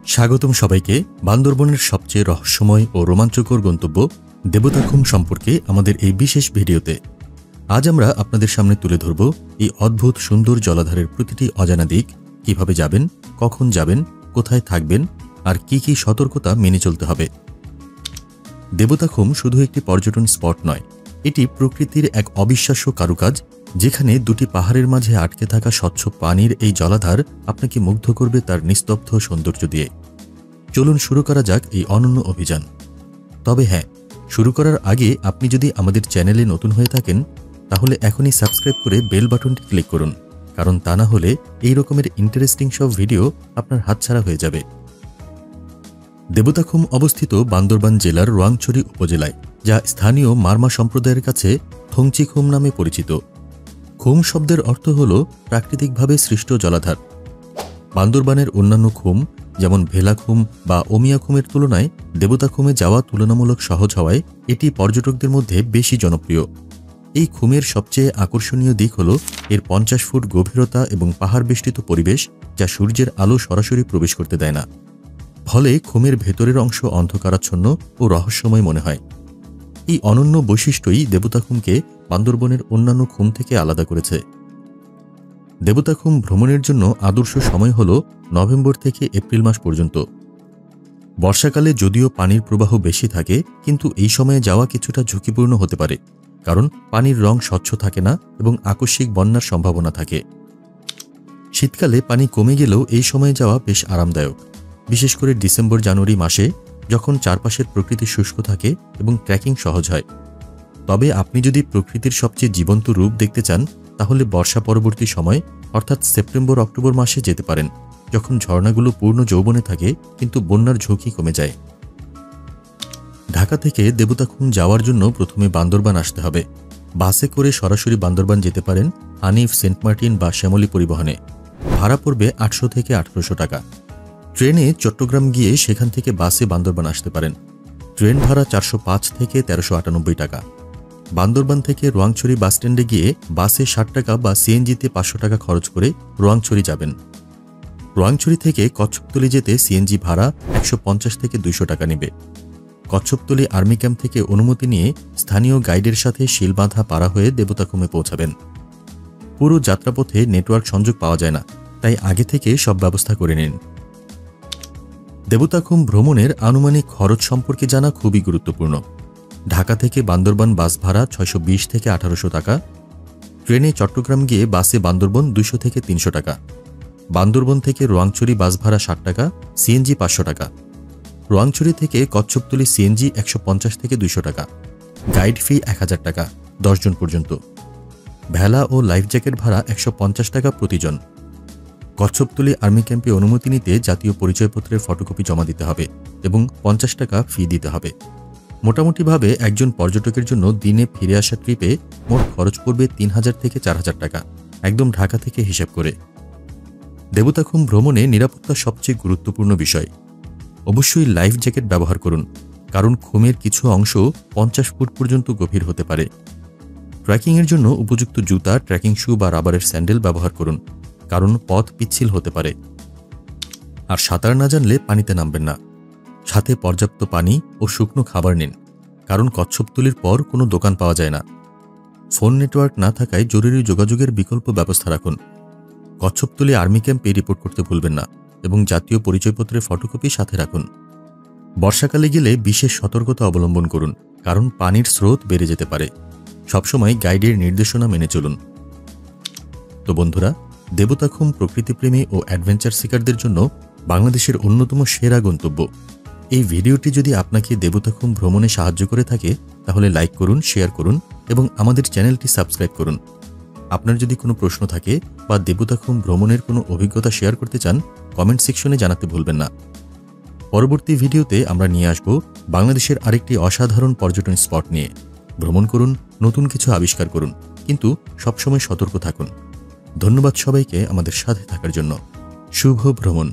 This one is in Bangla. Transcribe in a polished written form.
স্বাগতম সবাইকে বান্দরবনের সবচেয়ে রহস্যময় ও রোমাঞ্চকর গন্তব্য দেবতাখুম সম্পর্কে আমাদের এই বিশেষ ভিডিওতে। আজ আমরা আপনাদের সামনে তুলে ধরব এই অদ্ভুত সুন্দর জলাধারের প্রতিটি অজানা দিক, কিভাবে যাবেন, কখন যাবেন, কোথায় থাকবেন আর কি কি সতর্কতা মেনে চলতে হবে। দেবতাখুম শুধু একটি পর্যটন স্পট নয়, এটি প্রকৃতির এক অবিশ্বাস্য কারুকাজ, যেখানে দুটি পাহাড়ের মাঝে আটকে থাকা স্বচ্ছ পানির এই জলাধার আপনাকে মুগ্ধ করবে তার নিস্তব্ধ সৌন্দর্য দিয়ে। চলুন শুরু করা যাক এই অনন্য অভিযান। তবে হ্যাঁ, শুরু করার আগে আপনি যদি আমাদের চ্যানেলে নতুন হয়ে থাকেন তাহলে এখনই সাবস্ক্রাইব করে বেল বাটনটি ক্লিক করুন, কারণ তা না হলে এই রকমের ইন্টারেস্টিং সব ভিডিও আপনার হাতছাড়া হয়ে যাবে। দেবতাখুম অবস্থিত বান্দরবান জেলার রোয়াংছড়ি উপজেলায়, যা স্থানীয় মারমা সম্প্রদায়ের কাছে থংচিখুম নামে পরিচিত। খুম শব্দের অর্থ হল প্রাকৃতিকভাবে সৃষ্ট জলাধার। বান্দরবানের অন্যান্য খুম যেমন ভেলাখুম বা ওমিয়াখুমের তুলনায় দেবতাখুমে যাওয়া তুলনামূলক সহজ হওয়ায় এটি পর্যটকদের মধ্যে বেশি জনপ্রিয়। এই খুমের সবচেয়ে আকর্ষণীয় দিক হল এর 50 ফুট গভীরতা এবং পাহাড় বেষ্টিত পরিবেশ, যা সূর্যের আলো সরাসরি প্রবেশ করতে দেয় না। ফলে খুমের ভেতরের অংশ অন্ধকারাচ্ছন্ন ও রহস্যময় মনে হয়। এই অনন্য বৈশিষ্ট্যই দেবতাখুমকে বান্দরবনের অন্যান্য খুম থেকে আলাদা করেছে। দেবতাখুম ভ্রমণের জন্য আদর্শ সময় হল নভেম্বর থেকে এপ্রিল মাস পর্যন্ত। বর্ষাকালে যদিও পানির প্রবাহ বেশি থাকে, কিন্তু এই সময়ে যাওয়া কিছুটা ঝুঁকিপূর্ণ হতে পারে, কারণ পানির রং স্বচ্ছ থাকে না এবং আকস্মিক বন্যার সম্ভাবনা থাকে। শীতকালে পানি কমে গেলেও এই সময়ে যাওয়া বেশ আরামদায়ক, বিশেষ করে ডিসেম্বর জানুয়ারি মাসে, যখন চারপাশের প্রকৃতি শুষ্ক থাকে এবং ট্রেকিং সহজ হয়। তবে আপনি যদি প্রকৃতির সবচেয়ে জীবন্ত রূপ দেখতে চান তাহলে বর্ষা পরবর্তী সময় অর্থাৎ সেপ্টেম্বর অক্টোবর মাসে যেতে পারেন, যখন ঝর্ণাগুলো পূর্ণ যৌবনে থাকে কিন্তু বন্যার ঝুঁকি কমে যায়। ঢাকা থেকে দেবতাখুম যাওয়ার জন্য প্রথমে বান্দরবান আসতে হবে। বাসে করে সরাসরি বান্দরবান যেতে পারেন হানিফ, সেন্ট মার্টিন বা শ্যামলী পরিবহনে। ভাড়া পড়বে 800 থেকে 1800 টাকা। ট্রেনে চট্টগ্রাম গিয়ে সেখান থেকে বাসে বান্দরবান আসতে পারেন। ট্রেন ভাড়া 405 থেকে 1398 টাকা। বান্দরবান থেকে রোয়াংছড়ি বাসস্ট্যান্ডে গিয়ে বাসে 60 টাকা বা সিএনজিতে 500 টাকা খরচ করে রোয়াংছড়ি যাবেন। রোয়াংছড়ি থেকে কচ্ছপতলি যেতে সিএনজি ভাড়া 150 থেকে 200 টাকা নেবে। কচ্ছপতলি আর্মি ক্যাম্প থেকে অনুমতি নিয়ে স্থানীয় গাইডের সাথে শিলবাঁধা পাড়া হয়ে দেবতাখুমে পৌঁছাবেন। পুরো যাত্রাপথে নেটওয়ার্ক সংযোগ পাওয়া যায় না, তাই আগে থেকে সব ব্যবস্থা করে নিন। দেবতাখুম ভ্রমণের আনুমানিক খরচ সম্পর্কে জানা খুবই গুরুত্বপূর্ণ। ঢাকা থেকে বান্দরবান বাস ভাড়া 620 থেকে 1800 টাকা। ট্রেনে চট্টগ্রাম গিয়ে বাসে বান্দরবন 200 থেকে 300 টাকা। বান্দরবন থেকে রোয়াংছড়ি বাস ভাড়া 60 টাকা, সিএনজি 500 টাকা। রোয়াংছড়ি থেকে কচ্ছপতলি সিএনজি 150 থেকে 200 টাকা। গাইড ফি 1000 টাকা, 10 জন পর্যন্ত। ভেলা ও লাইফ জ্যাকেট ভাড়া 150 টাকা প্রতিজন। কচ্ছপতলি আর্মি ক্যাম্পে অনুমতি নিতে জাতীয় পরিচয়পত্রের ফটোকপি জমা দিতে হবে এবং 50 টাকা ফি দিতে হবে। মোটামুটিভাবে একজন পর্যটকের জন্য দিনে ফিরে আসা ট্রিপে মোট খরচ পড়বে 3000 থেকে 4000 টাকা, একদম ঢাকা থেকে হিসাব করে। দেবতাখুম ভ্রমণে নিরাপত্তা সবচেয়ে গুরুত্বপূর্ণ বিষয়। অবশ্যই লাইফ জ্যাকেট ব্যবহার করুন, কারণ খুমের কিছু অংশ 50 ফুট পর্যন্ত গভীর হতে পারে। ট্রেকিংয়ের জন্য উপযুক্ত জুতা, ট্রেকিং শু বা রাবারের স্যান্ডেল ব্যবহার করুন, কারণ পথ পিচ্ছিল হতে পারে। আর সাঁতার না জানলে পানিতে নামবেন না। সাথে পর্যাপ্ত পানি ও শুকনো খাবার নিন, কারণ কচ্ছপতলির পর কোনো দোকান পাওয়া যায় না। ফোন নেটওয়ার্ক না থাকায় জরুরি যোগাযোগের বিকল্প ব্যবস্থা রাখুন। কচ্ছপতলি আর্মি ক্যাম্পে রিপোর্ট করতে ভুলবেন না এবং জাতীয় পরিচয়পত্রের ফটোকপি সাথে রাখুন। বর্ষাকালে গেলে বিশেষ সতর্কতা অবলম্বন করুন, কারণ পানির স্রোত বেড়ে যেতে পারে। সবসময় গাইডের নির্দেশনা মেনে চলুন। তো বন্ধুরা, দেবতাখুম প্রকৃতিপ্রেমী ও অ্যাডভেঞ্চার সিকারদের জন্য বাংলাদেশের অন্যতম সেরা গন্তব্য। এই ভিডিওটি যদি আপনাকে দেবতাখুম ভ্রমণে সাহায্য করে থাকে তাহলে লাইক করুন, শেয়ার করুন এবং আমাদের চ্যানেলটি সাবস্ক্রাইব করুন। আপনার যদি কোনো প্রশ্ন থাকে বা দেবতাখুম ভ্রমণের কোনো অভিজ্ঞতা শেয়ার করতে চান, কমেন্ট সেকশনে জানাতে ভুলবেন না। পরবর্তী ভিডিওতে আমরা নিয়ে আসব বাংলাদেশের আরেকটি অসাধারণ পর্যটন স্পট নিয়ে। ভ্রমণ করুন, নতুন কিছু আবিষ্কার করুন, কিন্তু সবসময় সতর্ক থাকুন। ধন্যবাদ সবাইকে আমাদের সাথে থাকার জন্য। শুভ ভ্রমণ।